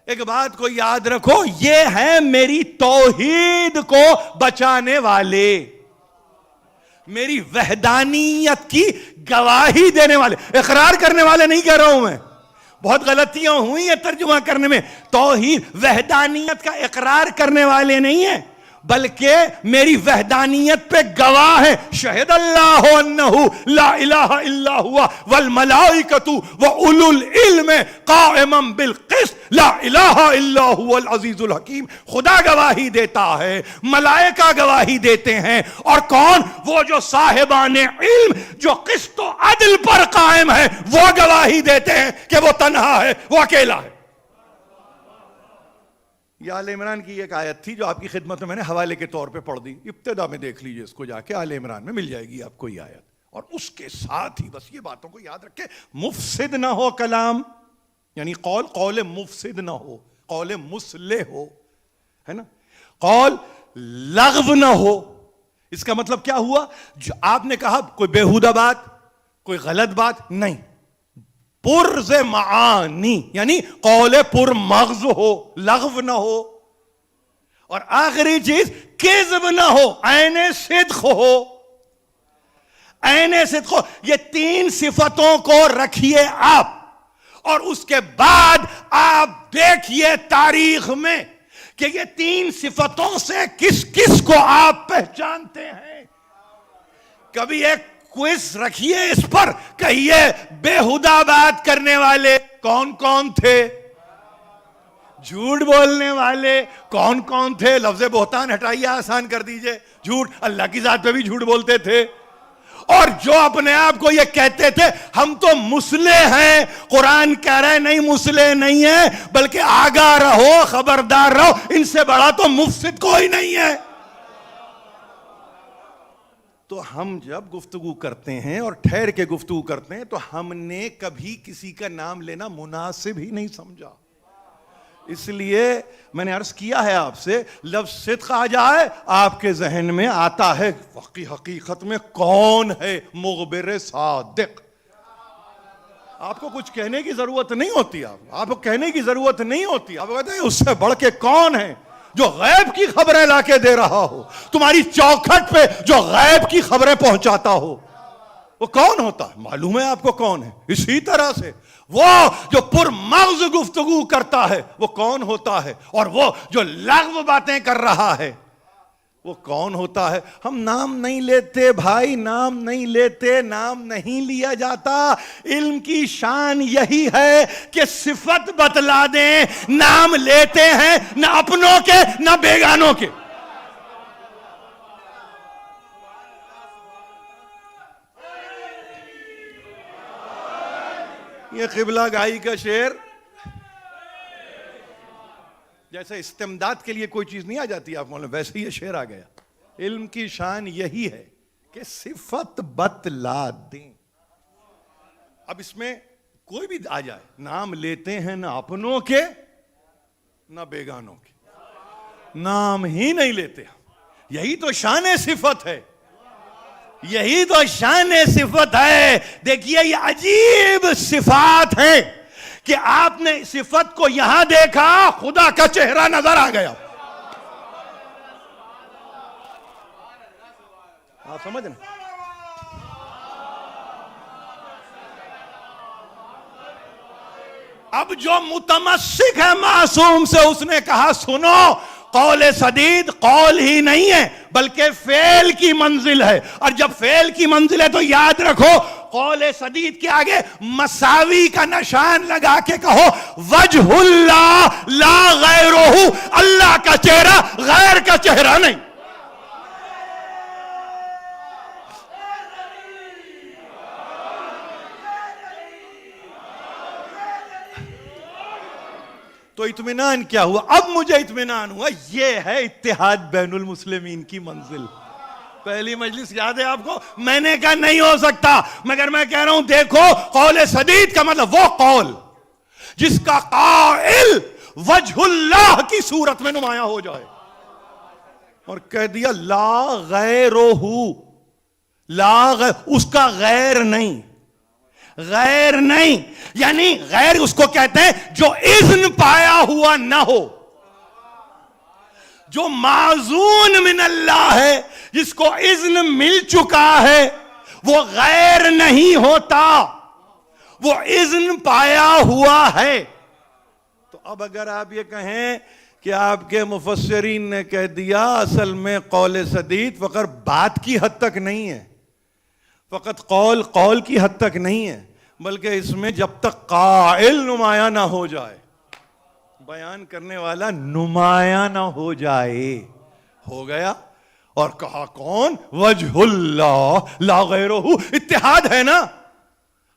ایک بات کو یاد رکھو، یہ ہیں میری توحید کو بچانے والے، میری وحدانیت کی گواہی دینے والے. اقرار کرنے والے نہیں کہہ رہا ہوں میں، بہت غلطیاں ہوئی ہیں ترجمہ کرنے میں. توحید، وحدانیت کا اقرار کرنے والے نہیں ہیں، بلکہ میری وحدانیت پہ گواہ ہے. شہد اللہ انہ لا الہ الا ہوا والملائکۃ واولو العلم قائما بالقسط لا الہ الا هو العزیز الحکیم. خدا گواہی دیتا ہے، ملائکہ گواہی دیتے ہیں، اور کون؟ وہ جو صاحبان علم، جو قسط و عدل پر قائم ہے، وہ گواہی دیتے ہیں کہ وہ تنہا ہے، وہ اکیلا ہے. یہ آل عمران کی ایک آیت تھی جو آپ کی خدمت میں نے حوالے کے طور پہ پڑھ دی. ابتدا میں دیکھ لیجئے اس کو جا کے، آل عمران میں مل جائے گی آپ کو یہ آیت. اور اس کے ساتھ ہی بس یہ باتوں کو یاد رکھے، مفسد نہ ہو کلام، یعنی قول مفسد نہ ہو، قول مصلح ہو، ہے نا. قول لغو نہ ہو. اس کا مطلب کیا ہوا؟ جو آپ نے کہا کوئی بیہودہ بات، کوئی غلط بات نہیں، پرز معانی، یعنی قول پر مغز ہو، لغو نہ ہو. اور آخری چیز، کذب نہ ہو، عین صدق ہو. عین صدق ہو. یہ 3 صفتوں کو رکھیے آپ، اور اس کے بعد آپ دیکھیے تاریخ میں کہ یہ 3 صفتوں سے کس کس کو آپ پہچانتے ہیں. کبھی ایک کوئز رکھیے اس پر، کہیے بےہودہ بات کرنے والے کون کون تھے، جھوٹ بولنے والے کون کون تھے. لفظ بہتان ہٹائیے، آسان کر دیجئے. جھوٹ، اللہ کی ذات پہ بھی جھوٹ بولتے تھے. اور جو اپنے آپ کو یہ کہتے تھے ہم تو مصلح ہیں، قرآن کہہ رہے نہیں مصلح نہیں ہے، بلکہ آگاہ رہو، خبردار رہو، ان سے بڑا تو مفسد کوئی نہیں ہے. تو ہم جب گفتگو کرتے ہیں اور ٹھہر کے گفتگو کرتے ہیں تو ہم نے کبھی کسی کا نام لینا مناسب ہی نہیں سمجھا. اس لیے میں نے عرض کیا ہے آپ سے، لفظ صدق آ جائے آپ کے ذہن میں آتا ہے حقیقت میں کون ہے مخبر صادق. آپ کو کچھ کہنے کی ضرورت نہیں ہوتی، آپ کو کہنے کی ضرورت نہیں ہوتی. آپ کہتے ہیں اس سے بڑھ کے کون ہے جو غیب کی خبریں لا کے دے رہا ہو، تمہاری چوکھٹ پہ جو غیب کی خبریں پہنچاتا ہو. وہ کون ہوتا ہے؟ معلوم ہے آپ کو کون ہے. اسی طرح سے وہ جو پر مغز گفتگو کرتا ہے وہ کون ہوتا ہے، اور وہ جو لغو باتیں کر رہا ہے وہ کون ہوتا ہے؟ ہم نام نہیں لیتے بھائی، نام نہیں لیتے، نام نہیں لیا جاتا۔ علم کی شان یہی ہے کہ صفت بتلا دیں۔ نام لیتے ہیں نہ اپنوں کے نہ بیگانوں کے۔ یہ قبلہ گاہی کا شعر جیسے استمداد کے لیے کوئی چیز نہیں آ جاتی آپ مولانا، ویسے ہی یہ شعر آ گیا۔ علم کی شان یہی ہے کہ صفت بتلا دیں۔ اب اس میں کوئی بھی آ جائے، نام لیتے ہیں نہ اپنوں کے نہ بیگانوں کے، نام ہی نہیں لیتے۔ یہی تو شان صفت ہے، یہی تو شان صفت ہے۔ دیکھیے یہ عجیب صفات ہیں کہ آپ نے صفت کو یہاں دیکھا، خدا کا چہرہ نظر آ گیا۔ آپ سمجھ رہے ہیں؟ اب جو متمسک ہے معصوم سے، اس نے کہا سنو، قول سدید قول ہی نہیں ہے بلکہ فعل کی منزل ہے، اور جب فعل کی منزل ہے تو یاد رکھو قول سدید کے آگے مساوی کا نشان لگا کے کہو وجہ اللہ لا غیرہ، اللہ کا چہرہ غیر کا چہرہ نہیں۔ تو اطمینان کیا ہوا؟ اب مجھے اطمینان ہوا، یہ ہے اتحاد بین المسلمین کی منزل۔ پہلی مجلس یاد ہے آپ کو؟ میں نے کہا نہیں ہو سکتا، مگر میں کہہ رہا ہوں دیکھو، قول سدید کا مطلب وہ قول جس کا قائل وجہ اللہ کی صورت میں نمایاں ہو جائے، اور کہہ دیا لا غیرہ، اس کا غیر نہیں، غیر نہیں، یعنی غیر اس کو کہتے ہیں جو اذن پایا ہوا نہ ہو، جو معزون من اللہ ہے، جس کو اذن مل چکا ہے، وہ غیر نہیں ہوتا، وہ اذن پایا ہوا ہے۔ تو اب اگر آپ یہ کہیں کہ آپ کے مفسرین نے کہہ دیا اصل میں قول سدید فقط بات کی حد تک نہیں ہے، فقط قول کی حد تک نہیں ہے، بلکہ اس میں جب تک قائل نمایاں نہ ہو جائے، بیان کرنے والا نمایاں نہ ہو جائے، ہو گیا۔ اور کہا کون؟ وجہ اللہ لا غیرہ، اتحاد ہے نا،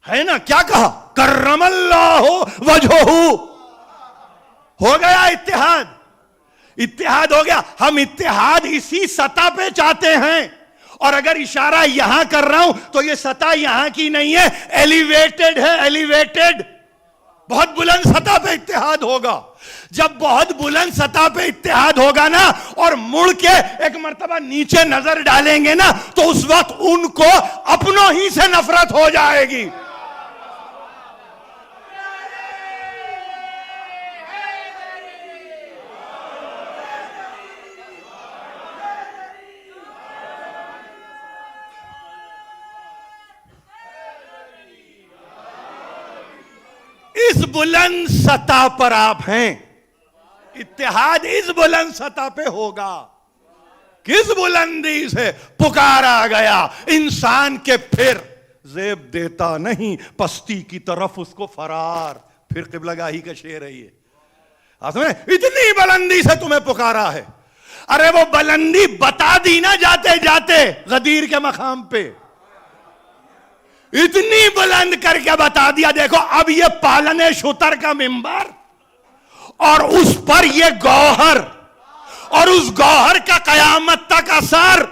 ہے نا؟ کیا کہا؟ کرم اللہ وجہہ، ہو گیا اتحاد، اتحاد ہو گیا۔ ہم اتحاد اسی سطح پہ چاہتے ہیں، اور اگر اشارہ یہاں کر رہا ہوں تو یہ سطح یہاں کی نہیں ہے، ایلیویٹڈ ہے، ایلیویٹڈ، بہت بلند سطح پہ اتحاد ہوگا۔ جب بہت بلند سطح پہ اتحاد ہوگا نا، اور مڑ کے ایک مرتبہ نیچے نظر ڈالیں گے نا، تو اس وقت ان کو اپنوں ہی سے نفرت ہو جائے گی۔ اس بلند سطح پر آپ ہیں، اتحاد اس بلند سطح پہ ہوگا۔ کس بلندی سے پکارا گیا انسان کے، پھر زیب دیتا نہیں پستی کی طرف اس کو فرار۔ پھر قبلہ گاہی کا شعر ہے یہ، اتنی بلندی سے تمہیں پکارا ہے، ارے وہ بلندی بتا دی نا جاتے جاتے غدیر کے مقام پہ، اتنی بلند کر کے بتا دیا، دیکھو اب یہ پالنے شتر کا منبر، اور اس پر یہ گوہر، اور اس گوہر کا قیامت تک اثر۔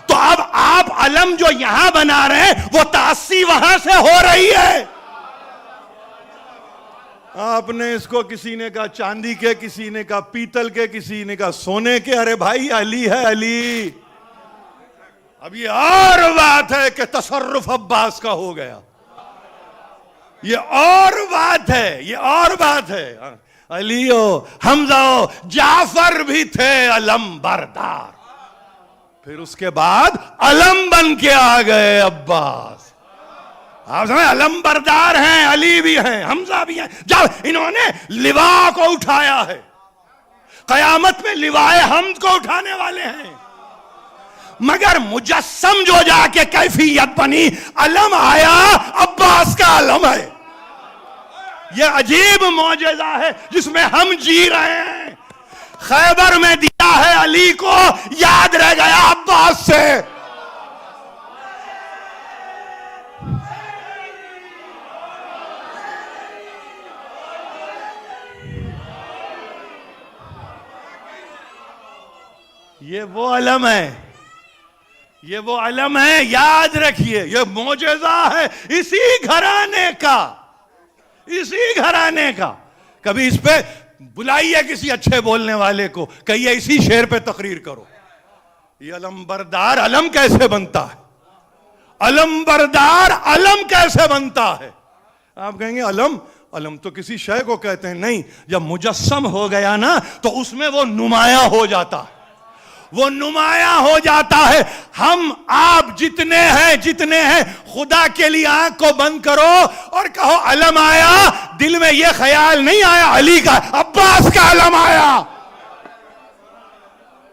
تو اب آپ علم جو یہاں بنا رہے ہیں وہ تاثی وہاں سے ہو رہی ہے۔ آپ نے اس کو کسی نے کہا چاندی کے، کسی نے کہا پیتل کے، کسی نے کہا سونے کے، ارے بھائی علی ہے علی۔ اب یہ اور بات ہے کہ تصرف عباس کا ہو گیا، یہ اور بات ہے، یہ اور بات ہے۔ علی ہو، حمزہ ہو، جعفر بھی تھے علم بردار، پھر اس کے بعد علم بن کے آ گئے عباس۔ آپ سمجھیں، علم بردار ہیں، علی بھی ہیں، حمزہ بھی ہیں، جب انہوں نے لوا کو اٹھایا ہے، قیامت میں لوائے حمد کو اٹھانے والے ہیں. مگر مجسم جو جا کے کیفیت بنی، علم آیا عباس کا علم ہے. یہ عجیب معجزہ ہے جس میں ہم جی رہے ہیں. خیبر میں دیا ہے علی کو، یاد رہ گیا عباس سے. یہ وہ علم ہے، یہ وہ علم ہے، یاد رکھیے. یہ معجزہ ہے اسی گھرانے کا، اسی گھرانے کا. کبھی اس پہ بلائیے کسی اچھے بولنے والے کو، کہیے اسی شعر پہ تقریر کرو. یہ علم بردار علم کیسے بنتا ہے؟ علم بردار علم کیسے بنتا ہے؟ آپ کہیں گے علم تو کسی شے کو کہتے ہیں. نہیں، جب مجسم ہو گیا نا تو اس میں وہ نمایاں ہو جاتا ہے، وہ نمایاں ہو جاتا ہے. ہم آپ جتنے ہیں خدا کے لیے آنکھ کو بند کرو اور کہو علم آیا. دل میں یہ خیال نہیں آیا علی کا، عباس کا علم آیا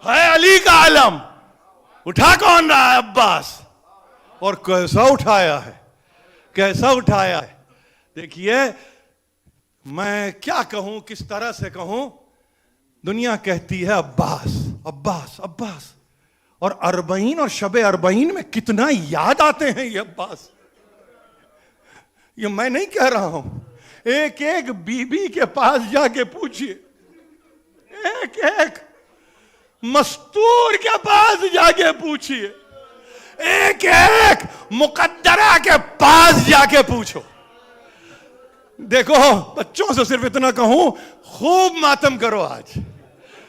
ہے. علی کا علم اٹھا کون رہا ہے؟ عباس. اور کیسا اٹھایا ہے، کیسا اٹھایا ہے. دیکھیے میں کیا کہوں، کس طرح سے کہوں. دنیا کہتی ہے عباس عباس عباس، اور اربعین اور شب اربعین میں کتنا یاد آتے ہیں یہ عباس. یہ میں نہیں کہہ رہا ہوں. ایک ایک بی بی کے پاس جا کے پوچھئے، ایک ایک مستور کے پاس جا کے پوچھئے، ایک ایک مقدرہ کے پاس جا کے پوچھو. دیکھو بچوں سے صرف اتنا کہوں، خوب ماتم کرو آج،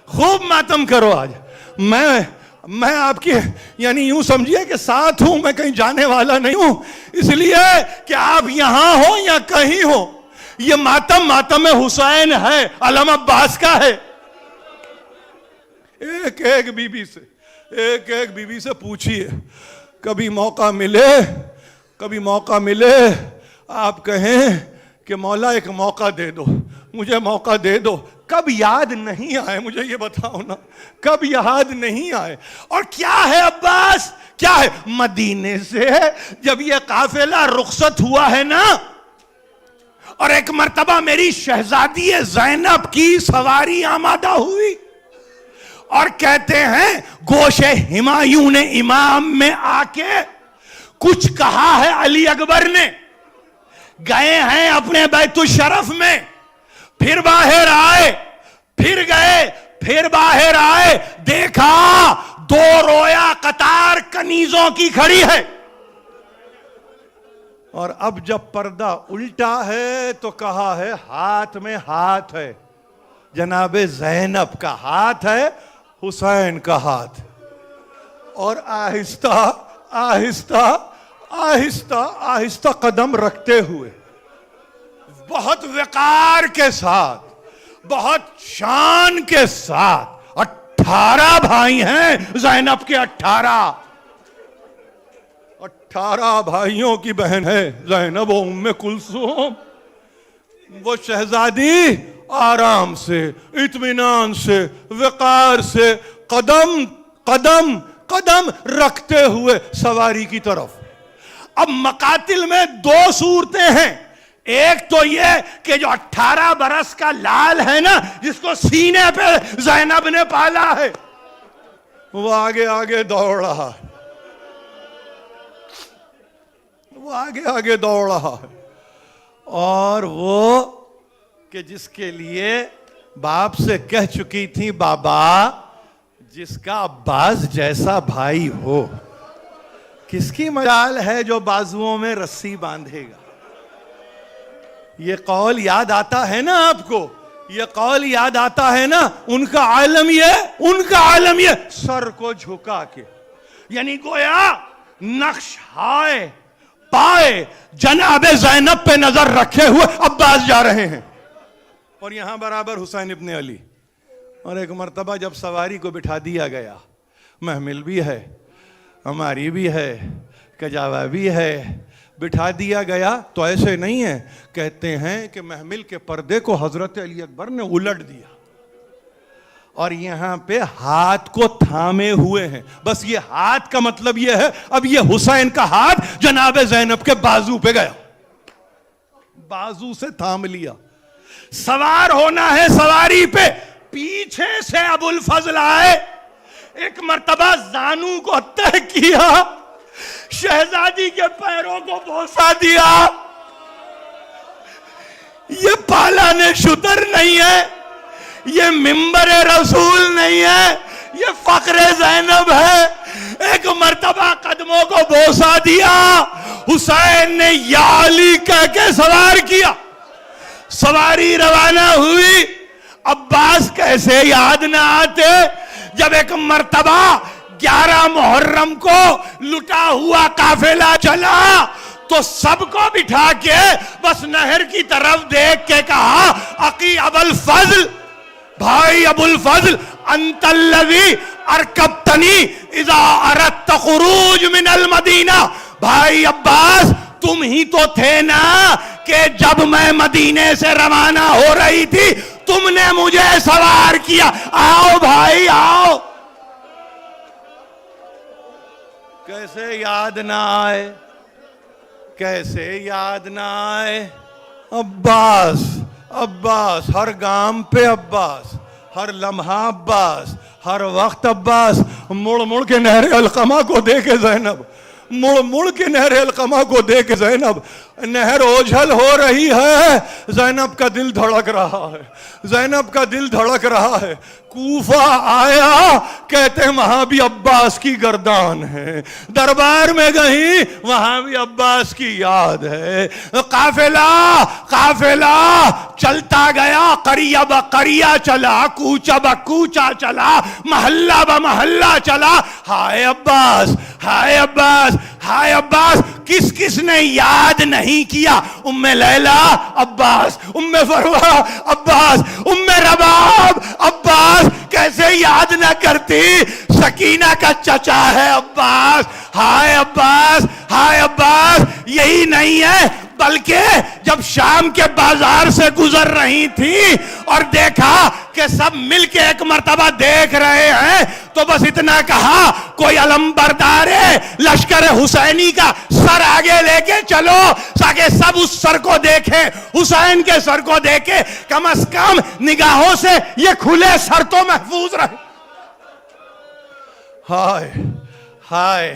خوب ماتم کرو آج. میں آپ کی یعنی یوں سمجھیے کہ ساتھ ہوں، میں کہیں جانے والا نہیں ہوں، اس لیے کہ آپ یہاں ہو یا کہیں ہو. یہ ماتم حسین ہے، علم عباس کا ہے. ایک ایک بی بی سے پوچھئے. کبھی موقع ملے آپ کہیں کہ مولا ایک موقع دے دو، مجھے موقع دے دو. کب یاد نہیں آئے مجھے یہ بتاؤ نا، کب یاد نہیں آئے. اور کیا ہے عباس، کیا ہے؟ مدینے سے جب یہ قافلہ رخصت ہوا ہے نا، اور ایک مرتبہ میری شہزادی زینب کی سواری آمادہ ہوئی، اور کہتے ہیں گوش ہمایوں نے امام میں آ کے کچھ کہا ہے علی اکبر نے. گئے ہیں اپنے بیت الشرف میں، پھر باہر آئے، پھر گئے، پھر باہر آئے، دیکھا دو رویا قطار کنیزوں کی کھڑی ہے. اور اب جب پردہ الٹا ہے تو کہا ہے ہاتھ میں ہاتھ ہے، جناب زینب کا ہاتھ ہے، حسین کا ہاتھ. اور آہستہ آہستہ آہستہ آہستہ قدم رکھتے ہوئے، بہت وقار کے ساتھ، بہت شان کے ساتھ، 18 بھائی ہیں زینب کے، 18 بھائیوں کی بہن ہے زینب و ام کلثوم. وہ شہزادی آرام سے، اطمینان سے، وقار سے قدم قدم قدم رکھتے ہوئے سواری کی طرف. اب مقاتل میں 2 صورتیں ہیں. ایک تو یہ کہ جو 18 برس کا لال ہے نا، جس کو سینے پہ زینب نے پالا ہے، وہ آگے آگے دوڑ رہا ہے، وہ آگے آگے دوڑ رہا ہے. اور وہ کہ جس کے لیے باپ سے کہہ چکی تھی بابا جس کا عباس جیسا بھائی ہو، کس کی مجال ہے جو بازوؤں میں رسی باندھے گا. یہ قول یاد آتا ہے نا آپ کو، یہ قول یاد آتا ہے نا. ان کا عالم یہ سر کو جھکا کے، یعنی گویا نقش ہائے پائے جناب زینب پہ نظر رکھے ہوئے عباس جا رہے ہیں، اور یہاں برابر حسین ابن علی. اور ایک مرتبہ جب سواری کو بٹھا دیا گیا، محمل بھی ہے، ہماری بھی ہے، کجاوا بھی ہے، بٹھا دیا گیا تو ایسے نہیں ہے. کہتے ہیں کہ محمل کے پردے کو حضرت علی اکبر نے الٹ دیا، اور یہاں پہ ہاتھ کو تھامے ہوئے ہیں. بس یہ ہاتھ کا مطلب یہ ہے اب یہ حسین کا ہاتھ جناب زینب کے بازو پہ گیا, بازو سے تھام لیا. سوار ہونا ہے سواری پہ, پیچھے سے ابو الفضل آئے, ایک مرتبہ زانو کو طے کیا, شہزادی کے پیروں کو بوسا دیا. یہ پالان شتر نہیں ہے, یہ منبر رسول نہیں ہے, یہ فخر زینب ہے. ایک مرتبہ قدموں کو بوسا دیا, حسین نے یا علی کہہ کے سوار کیا. سواری روانہ ہوئی. عباس کیسے یاد نہ آتے جب ایک مرتبہ 11 محرم کو لٹا ہوا قافلہ چلا تو سب کو بٹھا کے بس نہر کی طرف دیکھ کے کہا, اخی ابو الفضل, بھائی ابو الفضل, انت الذی ارکبتنی اذا اردت خروج من المدینہ. بھائی عباس, تم ہی تو تھے نا کہ جب میں مدینے سے روانہ ہو رہی تھی تم نے مجھے سوار کیا. آؤ بھائی آؤ. کیسے یاد نہ آئے, کیسے یاد نہ آئے. عباس, عباس, ہر گام پہ عباس, ہر لمحہ عباس, ہر وقت عباس. مڑ مڑ کے نہر القمہ کو دیکھے زینب, مڑ مڑ کے نہر القمہ کو دیکھے زینب. نہر اوجھل ہو رہی ہے, زینب کا دل دھڑک رہا ہے, زینب کا دل دھڑک رہا ہے. کوفہ آیا, کہتے ہیں وہاں بھی عباس کی گردان ہے. دربار میں گئی, وہاں بھی عباس کی یاد ہے. قافلہ قافلہ چلتا گیا, قریہ با قریہ چلا, کوچہ با کوچہ چلا, محلہ با محلہ چلا. ہائے عباس, ہائے عباس, ہائے عباس. کس کس نے یاد نہیں کیا؟ ام لیلہ عباس, ام فروہ عباس, ام رباب عباس. کیسے یاد نہ کرتی؟ سکینہ کا چچا ہے عباس. ہائے عباس, ہائے عباس. یہی نہیں ہے بلکہ جب شام کے بازار سے گزر رہی تھی اور دیکھا کہ سب مل کے ایک مرتبہ دیکھ رہے ہیں تو بس اتنا کہا, کوئی علم بردار لشکر حسینی کا سر آگے لے کے چلو تاکہ سب اس سر کو دیکھیں, حسین کے سر کو دیکھیں, کم از کم نگاہوں سے یہ کھلے سر تو محفوظ رہے. ہائے ہائے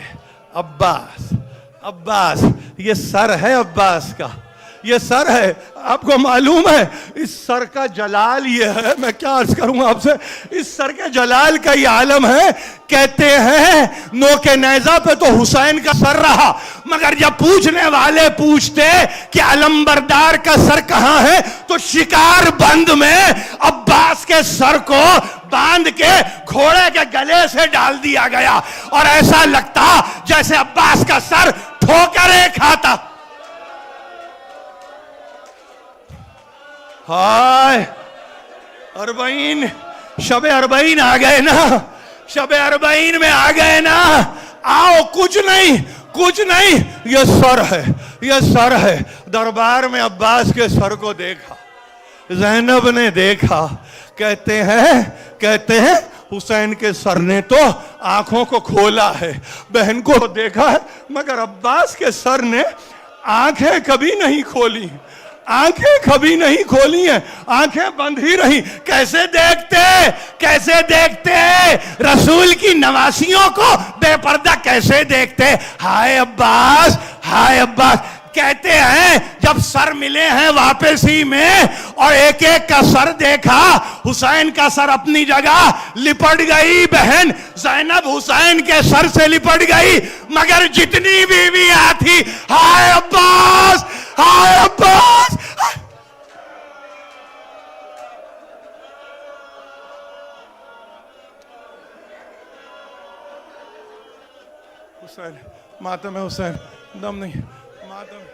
عباس, عباس, یہ سر ہے عباس کا, یہ سر ہے. آپ کو معلوم ہے اس سر کا جلال یہ ہے, میں کیا عرض کروں آپ سے, اس سر کے جلال کا یہ عالم ہے. کہتے ہیں نوک نیزہ پہ تو حسین کا سر رہا, مگر جب پوچھنے والے پوچھتے کہ علم بردار کا سر کہاں ہے تو شکار بند میں عباس کے سر کو باندھ کے گھوڑے کے گلے سے ڈال دیا گیا اور ایسا لگتا جیسے عباس کا سر ٹھوکریں کھاتا. ہائے اربعین, شب اربعین آ گئے نا, شب اربعین میں آ گئے نا. آؤ, کچھ نہیں, کچھ نہیں, یہ سر ہے, یہ سر ہے. دربار میں عباس کے سر کو دیکھا, زینب نے دیکھا. کہتے ہیں حسین کے سر نے تو آنکھوں کو کھولا ہے, بہن کو دیکھا ہے, مگر عباس کے سر نے آنکھیں کبھی نہیں کھولی, آنکھیں کبھی نہیں کھولی ہیں, آنکھیں بند ہی رہی. کیسے دیکھتے, کیسے دیکھتے رسول کی نواسیوں کو بے پردہ کیسے دیکھتے. ہائے عباس, ہائے عباس. کہتے ہیں جب سر ملے ہیں واپسی میں اور ایک ایک کا سر دیکھا, حسین کا سر اپنی جگہ لپٹ گئی, بہن زینب حسین کے سر سے لپٹ گئی, مگر جتنی بیویاں تھی, ہائے عباس, ہائے عباس. حسین, ماتم حسین, دم نہیں, ماتم.